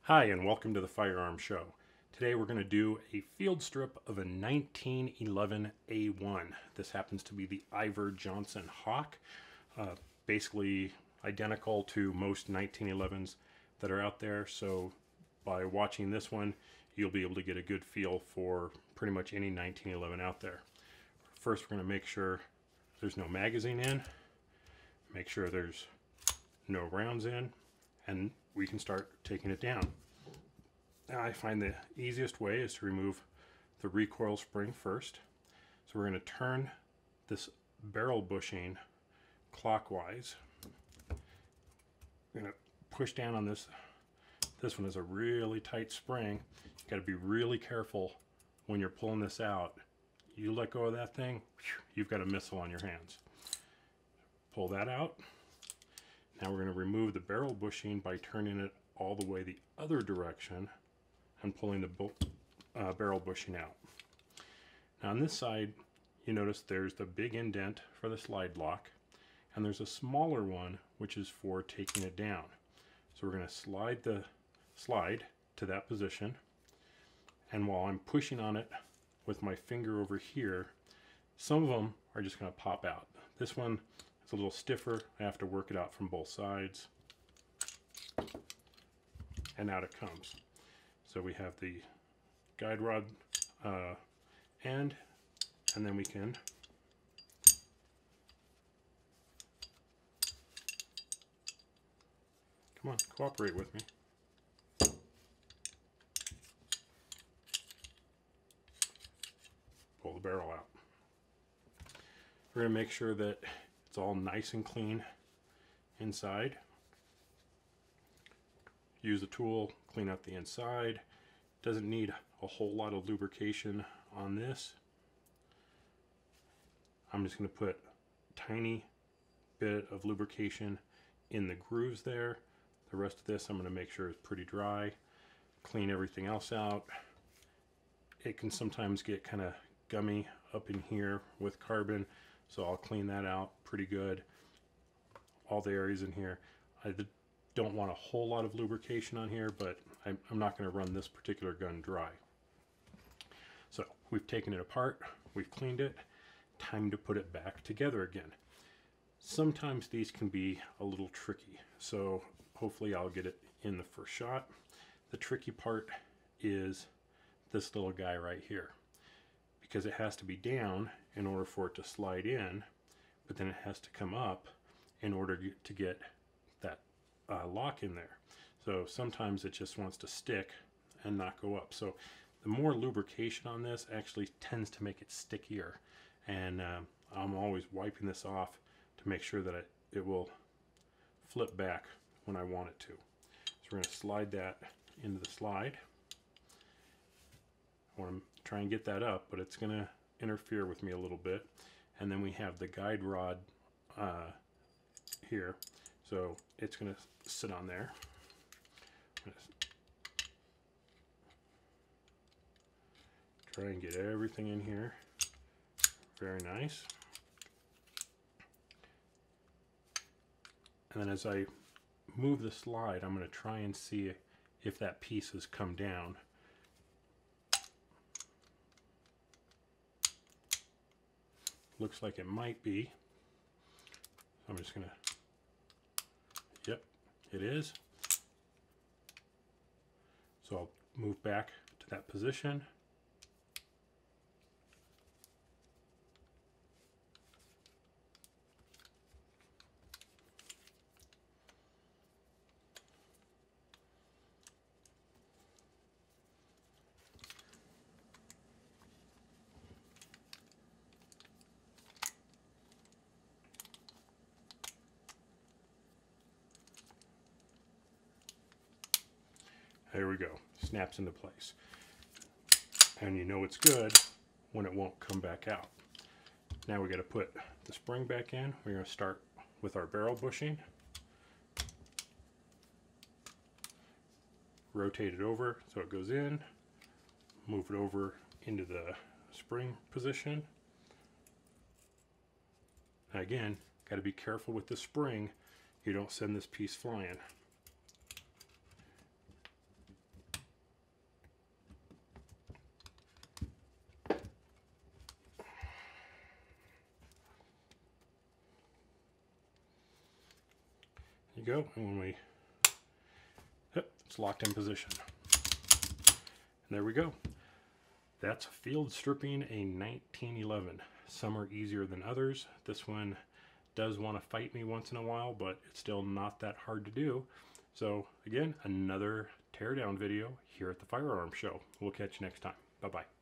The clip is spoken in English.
Hi, and welcome to the Firearm Show. Today we're going to do a field strip of a 1911 A1. This happens to be the Iver Johnson Hawk, basically identical to most 1911s that are out there. So by watching this one, you'll be able to get a good feel for pretty much any 1911 out there. First, we're going to make sure there's no magazine in, make sure there's no rounds in, and we can start taking it down. Now, I find the easiest way is to remove the recoil spring first. So we're going to turn this barrel bushing clockwise. We're going to push down on this. This one is a really tight spring. You got to be really careful when you're pulling this out. You let go of that thing, you've got a missile on your hands. Pull that out. Now we're going to remove the barrel bushing by turning it all the way the other direction and pulling the barrel bushing out. Now on this side, you notice there's the big indent for the slide lock, and there's a smaller one which is for taking it down. So we're going to slide to that position, and while I'm pushing on it with my finger over here, some of them are just going to pop out. This one is a little stiffer. I have to work it out from both sides, and out it comes. So we have the guide rod end, and then we can come on, cooperate with me. Pull the barrel out. We're going to make sure that it's all nice and clean inside. Use the tool, clean up the inside. Doesn't need a whole lot of lubrication on this. I'm just going to put a tiny bit of lubrication in the grooves there. The rest of this I'm going to make sure is pretty dry. Clean everything else out. It can sometimes get kind of gummy up in here with carbon, so I'll clean that out pretty good. All the areas in here. I don't want a whole lot of lubrication on here, but I'm not going to run this particular gun dry. So we've taken it apart, we've cleaned it, time to put it back together again. Sometimes these can be a little tricky, so hopefully I'll get it in the first shot. The tricky part is this little guy right here, because it has to be down in order for it to slide in, but then it has to come up in order to get that lock in there. So sometimes it just wants to stick and not go up. So the more lubrication on this actually tends to make it stickier, and I'm always wiping this off to make sure that it will flip back when I want it to. So we're going to slide that into the slide. I want to try and get that up, but it's going to interfere with me a little bit. And then we have the guide rod here, so it's going to sit on there. Try and get everything in here. Very nice. And then as I move the slide, I'm going to try and see if that piece has come down. Looks like it might be. I'm just going to, yep, it is. So I'll move back to that position. There we go, snaps into place. And you know it's good when it won't come back out. Now we got to put the spring back in. We're going to start with our barrel bushing. Rotate it over so it goes in. Move it over into the spring position. Now again, got to be careful with the spring. You don't send this piece flying. go. And when we, yep, it's locked in position. And there we go. That's field stripping a 1911. Some are easier than others. This one does want to fight me once in a while, but it's still not that hard to do. So again, another teardown video here at the Firearm Show. We'll catch you next time. Bye-bye.